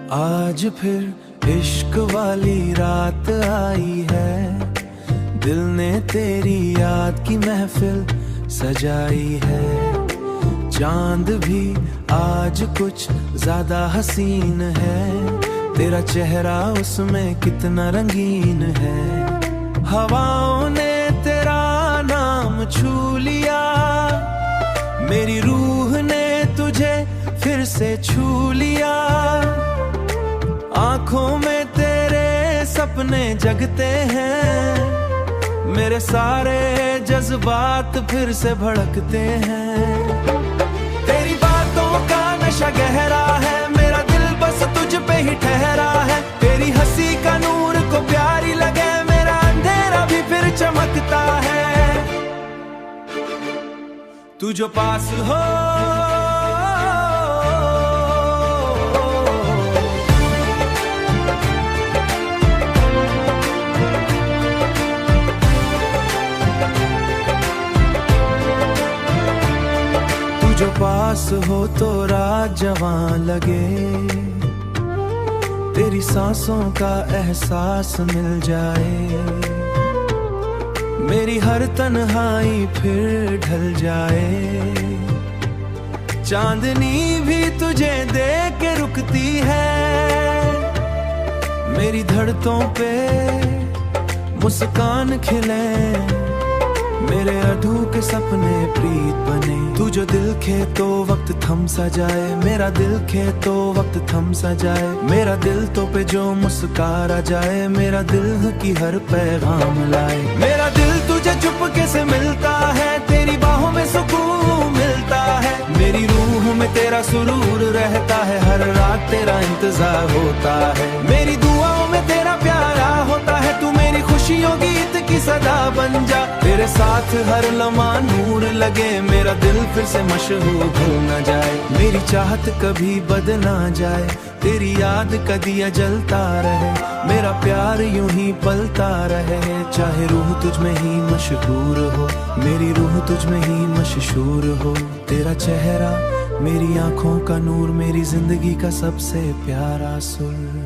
आज फिर इश्क वाली रात आई है, दिल ने तेरी याद की महफिल सजाई है। चांद भी आज कुछ ज्यादा हसीन है, तेरा चेहरा उसमें कितना रंगीन है। हवाओं ने तेरा नाम छू लिया, मेरी रूह ने तुझे फिर से छू लिया। आंखों में तेरे सपने जगते हैं, मेरे सारे जज्बात फिर से भड़कते हैं। तेरी बातों का नशा गहरा है, मेरा दिल बस तुझ पे ही ठहरा है। तेरी हंसी का नूर को प्यारी लगे, मेरा अंधेरा भी फिर चमकता है। तू जो पास हो जो पास हो तो रात जवां लगे, तेरी सांसों का एहसास मिल जाए। मेरी हर तन्हाई फिर ढल जाए, चांदनी भी तुझे देख के रुकती है। मेरी धड़कों पे मुस्कान खिले, मेरे अधूरे सपने प्रीत बने। तू जो दिल खे तो वक्त थम सा जाए, मेरा दिल खे तो वक्त थम सा जाए। मेरा दिल तो पे जो मुस्कारा जाए, मेरा दिल की हर पैगाम लाए। मेरा दिल तुझे चुपके से मिलता है, तेरी बाहों में सुकून मिलता है। मेरी रूह में तेरा सुरूर रहता है, हर रात तेरा इंतजार होता है। मेरी दुआओं में तेरा प्यारा होता है, तू मेरी खुशियों गीत की सदा बन जा। तेरे साथ हर लम्हा नूर लगे, मेरा दिल फिर से मशहूर हो न जाए। मेरी चाहत कभी बद ना जाए, तेरी याद का दिया जलता रहे। मेरा प्यार यूं ही पलता रहे, चाहे रूह तुझ में ही मशहूर हो। मेरी रूह तुझ में ही मशहूर हो। तेरा चेहरा मेरी आंखों का नूर, मेरी जिंदगी का सबसे प्यारा सुर।